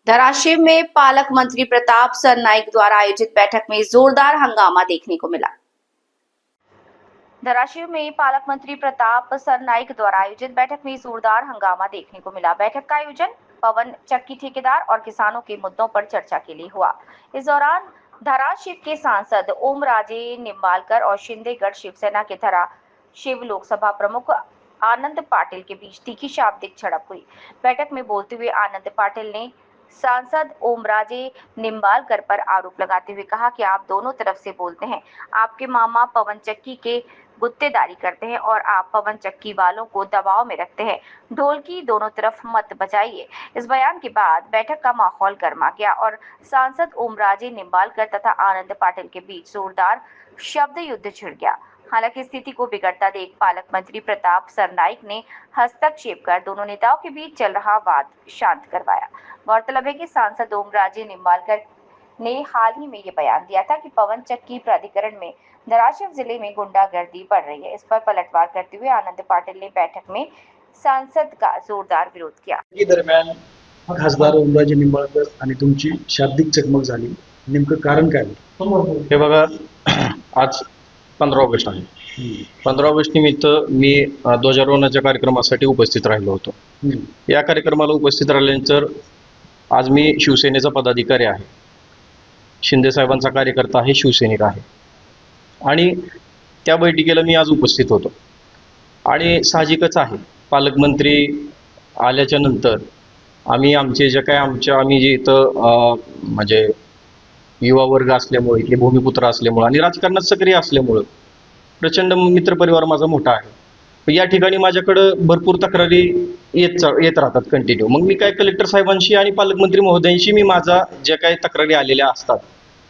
धराशिव में पालक मंत्री प्रताप सरनाईक द्वारा आयोजित बैठक में जोरदार हंगामा देखने को मिला। धराशिव में पालक मंत्री प्रताप सरनाईक द्वारा आयोजित बैठक में जोरदार हंगामा देखने को मिला। बैठक का आयोजन पवन चक्की ठेकेदार और किसानों के मुद्दों पर चर्चा के लिए हुआ। इस दौरान धराशिव के सांसद ओमराजे निंबालकर और शिंदेगढ़ शिवसेना के धराशिव लोकसभा प्रमुख आनंद पाटिल के बीच तीखी शाब्दिक झड़प हुई। बैठक में बोलते हुए आनंद पाटिल ने सांसद ओमराजे निंबालकर पर आरोप लगाते हुए कहा कि आप दोनों तरफ से बोलते हैं। आपके मामा पवन चक्की के गुत्तेदारी करते हैं और आप पवन चक्की वालों को दबाव में रखते हैं। ढोल की दोनों तरफ मत बजाइए। इस बयान के बाद बैठक का माहौल गर्मा गया और सांसद ओमराजे निंबालकर तथा आनंद पाटिल के बीच जोरदार शब्द युद्ध छिड़ गया। हालांकि स्थिति को बिगड़ता देख पालक मंत्री प्रताप सरनाईक ने हस्तक्षेप कर दोनों नेताओं के बीच चल रहा वाद शांत करवाया। गौरतलब है कि सांसद ओमराजे निंबालकर ने हाल ही में ये बयान दिया था कि पवन चक्की प्राधिकरण में धराशिव जिले में गुंडागर्दी बढ़ रही है। इस पर पलटवार करते हुए आनंद पाटिल ने बैठक में सांसद का जोरदार विरोध किया। दरम्यान खासदार ओमराजे निंबाळकर आणि तुमची शाब्दिक चकमक झाली, नेमकं कारण काय? हे बघा, आज 15 ऑगस्ट आहे. 15 ऑगस्ट निमित्त मी ध्वजारोहणाच्या कार्यक्रमासाठी उपस्थित राहिलो होतो. या कार्यक्रमाला उपस्थित राहिल्यानंतर आज मी शिवसेनेचा पदाधिकारी आहे, शिंदे साहेबांचा कार्यकर्ता आहे, शिवसैनिक आहे आणि त्या बैठकीला मी आज उपस्थित होतो. आणि साहजिकच आहे, पालकमंत्री आल्याच्या नंतर आम्ही आमचे जे काय आम्ही जे इथं म्हणजे युवा वर्ग असल्यामुळे, इथले भूमिपुत्र असल्यामुळे आणि राजकारणात सक्रिय असल्यामुळं प्रचंड मित्रपरिवार माझा मोठा आहे. या ठिकाणी माझ्याकडं भरपूर तक्रारी येत राहतात कंटिन्यू. मग मी काय कलेक्टर साहेबांशी आणि पालकमंत्री महोदयांशी मी माझा ज्या काही तक्रारी आलेल्या असतात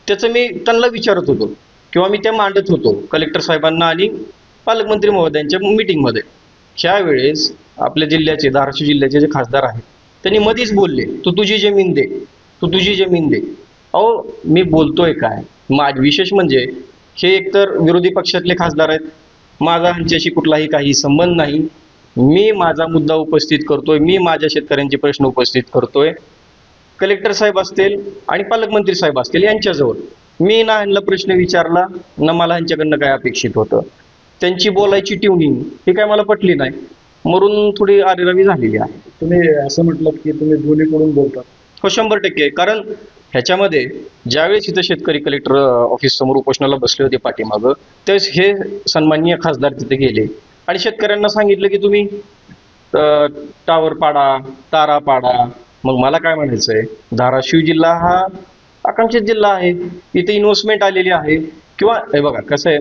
त्याचं मी त्यांना विचारत होतो किंवा मी त्या मांडत होतो कलेक्टर साहेबांना आणि पालकमंत्री महोदयांच्या मीटिंगमध्ये. ह्यावेळेस आपल्या जिल्ह्याचे, धाराशिव जिल्ह्याचे जे खासदार आहेत त्यांनी मध्येच बोलले, तू तुझी जमीन दे, तू तुझी जमीन दे. अहो, मी बोलतोय काय? विशेष म्हणजे हे एकतर विरोधी पक्षातले खासदार आहेत, माझा ह्यांच्याशी कुठलाही काही संबंध नाही. मी माझा मुद्दा उपस्थित करतोय, मी माझ्या शेतकऱ्यांचे प्रश्न उपस्थित करतोय. कलेक्टर साहेब असतील आणि पालकमंत्री साहेब असतील यांच्याजवळ मी ना ह्यांना प्रश्न विचारला ना मला ह्यांच्याकडनं काय अपेक्षित होतं. त्यांची बोलायची ट्युनिंग ही काय मला पटली नाही, मरून थोडी आरेरावी झालेली आहे. तुम्ही असं म्हटलं की तुम्ही दोन्हीकडून बोलता. हो, 100%. कारण ह्याच्यामध्ये ज्यावेळेस इथं शेतकरी कलेक्टर ऑफिस समोर उपोषणाला बसले होते पाठीमागं, त्यावेळेस हे सन्माननीय खासदार तिथे गेले आणि शेतकऱ्यांना सांगितलं की तुम्ही टावर पाडा, तारा पाडा. मग मला काय म्हणायचंय, धाराशिव जिल्हा हा आकांक्षित जिल्हा आहे, इथे इन्व्हेस्टमेंट आलेली आहे किंवा हे बघा कसं आहे,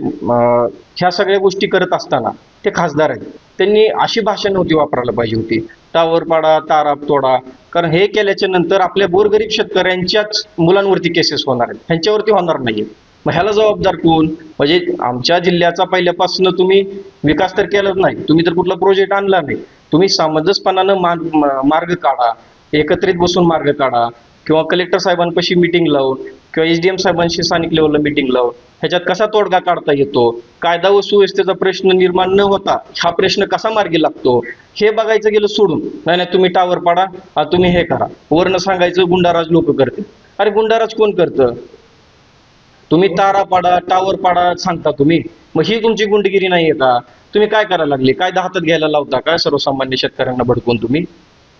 ह्या सगळ्या गोष्टी करत असताना ते खासदार आहेत, त्यांनी अशी भाषा नव्हती वापरायला पाहिजे होती, टावर पाडा, तारा तोडा. कारण हे केल्याच्या नंतर आपल्या गोरगरीब शेतकऱ्यांच्याच मुलांवरती केसेस होणार आहेत, ह्यांच्यावरती होणार नाहीये. मग ह्याला जबाबदार कोण? म्हणजे आमच्या जिल्ह्याचा पहिल्यापासून तुम्ही विकास तर केलाच नाही, तुम्ही तर कुठला प्रोजेक्ट आणला नाही. तुम्ही सामंजस्यपणानं मार्ग काढा, एकत्रित बसून मार्ग काढा किंवा कलेक्टर साहेबांपाशी मिटिंग लावून किंवा एसडीएम साहेबांशी स्थानिक लेवलला मिटिंग लावून ह्याच्यात कसा तोडगा काढता येतो, कायदा व सुव्यवस्थेचा प्रश्न निर्माण न होता हा प्रश्न कसा मार्गी लागतो हे बघायचं गेलं सोडून. नाही नाही, तुम्ही टावर पाडा, तुम्ही हे करा, वरनं सांगायचं गुंडाराज लोक करते. अरे गुंडाराज कोण करतं? तुम्ही तारा पाडा, टावर पाडा सांगता तुम्ही, मग ही तुमची गुंडगिरी नाहीये का? तुम्ही काय करायला लागले? कायदा हातात घ्यायला लावता काय सर्वसामान्य शेतकऱ्यांना भडकून तुम्ही?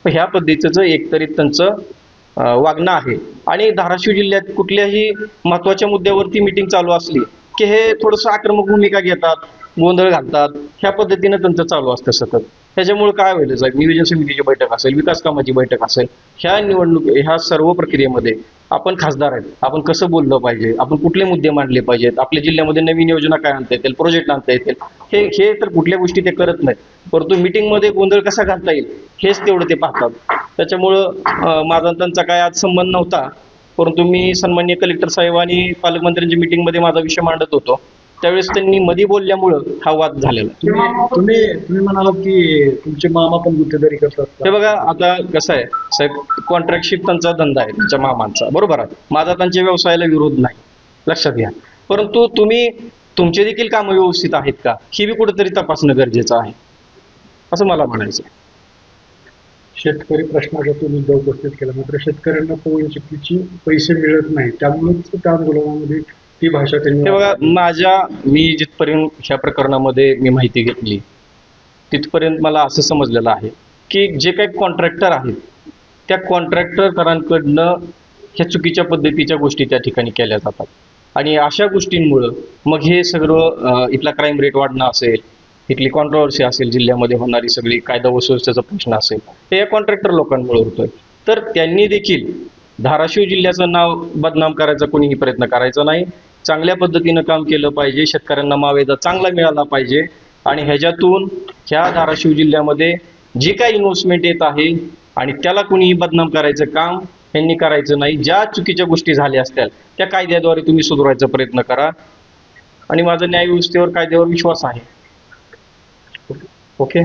ह्या पद्धतीचं एकतरी त्यांचं वागणं आहे. आणि धाराशिव जिल्ह्यात कुठल्याही महत्वाच्या मुद्द्यावरती मीटिंग चालू असली की हे थोडंसं आक्रमक भूमिका घेतात, गोंधळ घालतात. ह्या पद्धतीनं त्यांचं चालू असतं सतत. त्याच्यामुळे काय होईल साहेब, नियोजन समितीची बैठक असेल, विकास कामाची बैठक असेल, ह्या सर्व प्रक्रियेमध्ये आपण खासदार आहेत, आपण कसं बोललं पाहिजे, आपण कुठले मुद्दे मांडले पाहिजेत, आपल्या जिल्ह्यामध्ये नवीन योजना काय आणता येतील, प्रोजेक्ट आणता येतील, हे तर कुठल्या गोष्टी ते करत नाहीत. परंतु मीटिंगमध्ये गोंधळ कसा घालता येईल हेच तेवढं ते पाहतात. त्याच्यामुळं माझा त्यांचा काय आज संबंध नव्हता, परंतु मी सन्माननीय कलेक्टर साहेब आणि पालकमंत्र्यांच्या मीटिंगमध्ये माझा विषय मांडत होतो, त्यावेळेस त्यांनी मध्ये बोलल्यामुळं हा वाद झालेला. तुम्ही म्हणालात की तुमचे मामा पण गुत्तेदारी करतात. हे बघा, आता कसं आहे साहेब, कॉन्ट्रॅक्टशिप त्यांचा धंदा आहे, त्यांच्या मामांचा, बरोबर आहे. माझा त्यांच्या व्यवसायाला विरोध नाही, लक्षात घ्या. परंतु तुम्ही तुमचे देखील कामं व्यवस्थित आहेत का ही बी कुठेतरी तपासणं गरजेचं आहे, असं मला म्हणायचं. शेतकरी प्रश्नाचा तो मुद्दा उपस्थित केला, मात्र शेतकऱ्यांना पवन चक्कीची पैसे मिळत नाही, त्यामुळेच त्या आंदोलनामध्ये ती भाषा हे बघा, त्यांनी मी जिथपर्यंत ह्या प्रकरणामध्ये मी माहिती घेतली तिथपर्यंत मला असं समजलेलं आहे की जे काही कॉन्ट्रॅक्टर आहेत त्या कॉन्ट्रॅक्टरांकडनं ह्या चुकीच्या पद्धतीच्या गोष्टी त्या ठिकाणी केल्या जातात आणि अशा गोष्टींमुळं मग हे सगळं इथला क्राईम रेट वाढणं असेल, इथली कॉन्ट्रोवर्सी असेल, जिल्ह्यामध्ये होणारी सगळी कायदा व सुव्यवस्थेचा प्रश्न असेल, हे या कॉन्ट्रॅक्टर लोकांमुळे होतोय. तर त्यांनी देखील धाराशिव जिल्ह्याचं नाव बदनाम करायचा कोणीही प्रयत्न करायचा नाही. चांगल्या पद्धतीनं काम केलं पाहिजे, शेतकऱ्यांना मावेदा चांगला मिळाला पाहिजे आणि ह्याच्यातून ह्या धाराशिव जिल्ह्यामध्ये जी काही इन्व्हेस्टमेंट येत आहे आणि त्याला कोणीही बदनाम करायचं काम यांनी करायचं नाही. ज्या चुकीच्या गोष्टी झाल्या असतील त्या कायद्याद्वारे तुम्ही सुधारायचा प्रयत्न करा आणि माझा न्यायव्यवस्थेवर कायद्यावर विश्वास आहे. ओके.